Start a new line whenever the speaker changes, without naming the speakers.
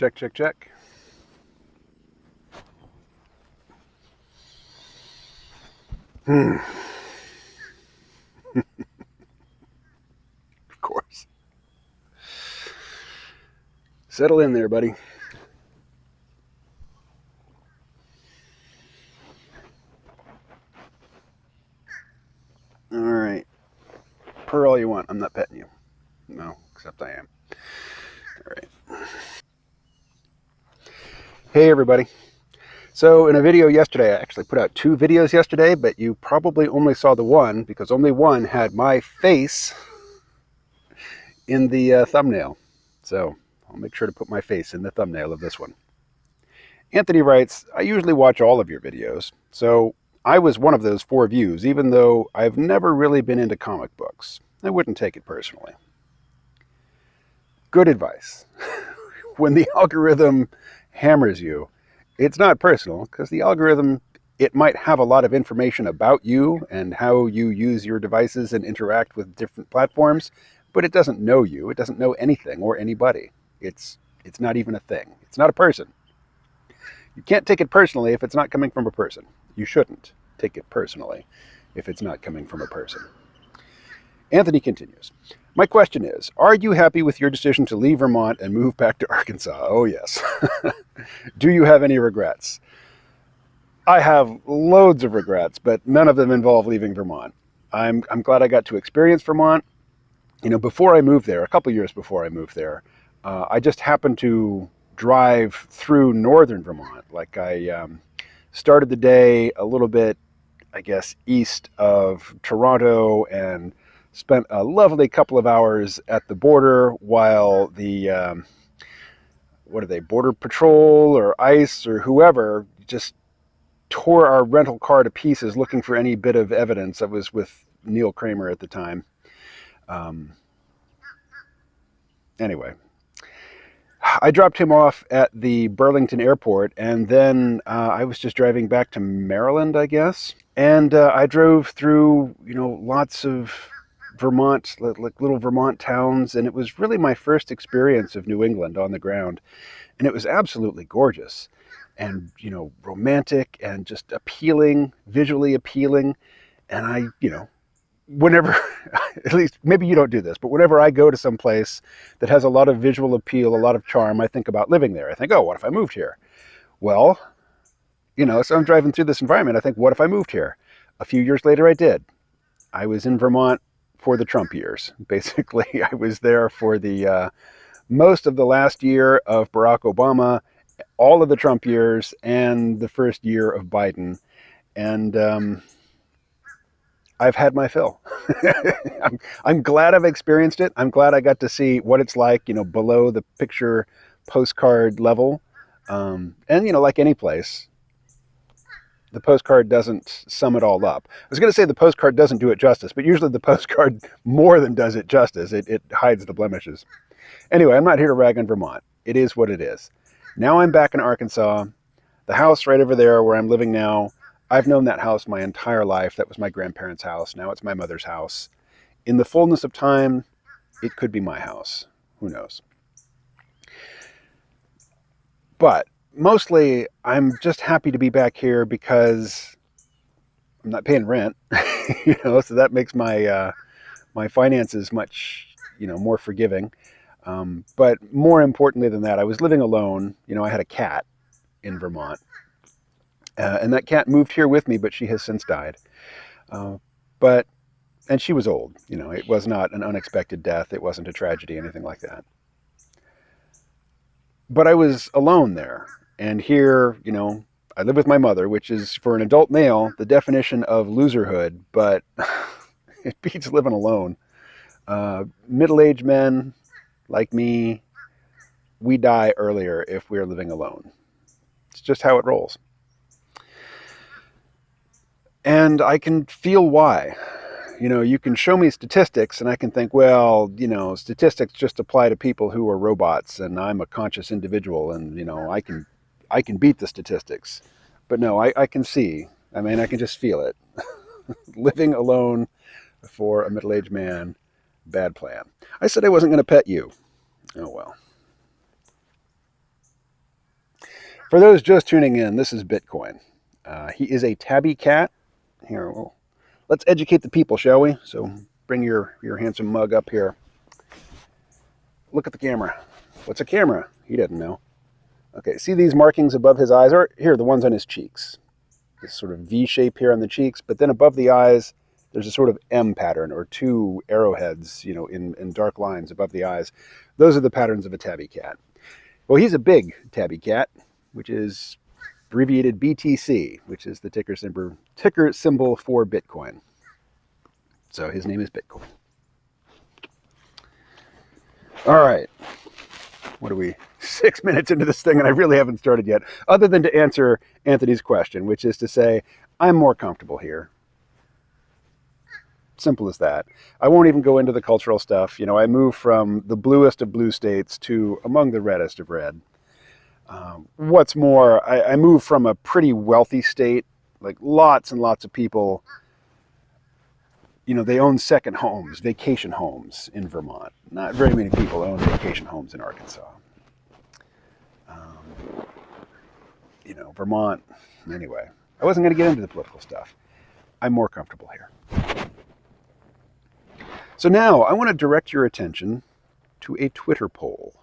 Check, check, check. Of course. Settle in there, buddy. All right. Purr all you want. I'm not petting you. No, except I am. All right. Hey, everybody. So in a video yesterday, I actually put out 2 videos yesterday, but you probably only saw the one because only one had my face in the thumbnail. So I'll make sure to put my face in the thumbnail of this one. Anthony writes, I usually watch all of your videos, so I was one of those 4 views, even though I've never really been into comic books. I wouldn't take it personally. Good advice. When the algorithm hammers you, it's not personal, because the algorithm, it might have a lot of information about you and how you use your devices and interact with different platforms, but it doesn't know you. It doesn't know anything or anybody. It's not even a thing. It's not a person. You can't take it personally if it's not coming from a person. You shouldn't take it personally if it's not coming from a person. Anthony continues. My question is, are you happy with your decision to leave Vermont and move back to Arkansas? Oh, yes. Do you have any regrets? I have loads of regrets, but none of them involve leaving Vermont. I'm glad I got to experience Vermont. You know, before I moved there, a couple years before I moved there, I just happened to drive through northern Vermont. Like I started the day a little bit, I guess, east of Toronto and spent a lovely couple of hours at the border while the, what are they, Border Patrol or ICE or whoever just tore our rental car to pieces looking for any bit of evidence. I was with Neil Kramer at the time. Anyway, I dropped him off at the Burlington airport, and then I was just driving back to Maryland, I guess. And I drove through, you know, lots of Vermont, like little Vermont towns, and it was really my first experience of New England on the ground. And it was absolutely gorgeous and, you know, romantic and just appealing, visually appealing. And I, you know, whenever, at least maybe you don't do this, but whenever I go to some place that has a lot of visual appeal, a lot of charm, I think about living there. I think, oh, what if I moved here? Well, you know, so I'm driving through this environment. I think, what if I moved here? A few years later, I did. I was in Vermont for the Trump years. Basically, I was there for the most of the last year of Barack Obama, all of the Trump years, and the first year of Biden. And I've had my fill. I'm glad I've experienced it. I'm glad I got to see what it's like, you know, below the picture postcard level. And, you know, like any place, the postcard doesn't sum it all up. I was going to say the postcard doesn't do it justice, but usually the postcard more than does it justice. It hides the blemishes. Anyway, I'm not here to rag on Vermont. It is what it is. Now I'm back in Arkansas. The house right over there where I'm living now, I've known that house my entire life. That was my grandparents' house. Now it's my mother's house. In the fullness of time, it could be my house. Who knows? But mostly, I'm just happy to be back here because I'm not paying rent, you know, so that makes my my finances much, you know, more forgiving. But more importantly than that, I was living alone. You know, I had a cat in Vermont, and that cat moved here with me, but she has since died. But and she was old. You know, it was not an unexpected death. It wasn't a tragedy, anything like that. But I was alone there. And here, you know, I live with my mother, which is, for an adult male, the definition of loserhood, but it beats living alone. Middle-aged men like me, we die earlier if we're living alone. It's just how it rolls. And I can feel why. You know, you can show me statistics and I can think, well, you know, statistics just apply to people who are robots and I'm a conscious individual and, you know, I can beat the statistics. But no, I can see. I mean, I can just feel it. Living alone for a middle-aged man, bad plan. I said I wasn't going to pet you. Oh, well. For those just tuning in, this is Bitcoin. He is a tabby cat. Here, well, let's educate the people, shall we? So bring your handsome mug up here. Look at the camera. What's a camera? He doesn't know. Okay, see these markings above his eyes? Or here, the ones on his cheeks. This sort of V shape here on the cheeks, but then above the eyes, there's a sort of M pattern or two arrowheads, you know, in dark lines above the eyes. Those are the patterns of a tabby cat. Well, he's a big tabby cat, which is abbreviated BTC, which is the ticker symbol for Bitcoin. So his name is Bitcoin. All right. What are we? 6 minutes into this thing, and I really haven't started yet, other than to answer Anthony's question, which is to say, I'm more comfortable here. Simple as that. I won't even go into the cultural stuff. You know, I moved from the bluest of blue states to among the reddest of red. What's more, I moved from a pretty wealthy state, like lots and lots of people, you know, they own second homes, vacation homes in Vermont. Not very many people own vacation homes in Arkansas. You know, Vermont, anyway. I wasn't going to get into the political stuff. I'm more comfortable here. So now I want to direct your attention to a Twitter poll.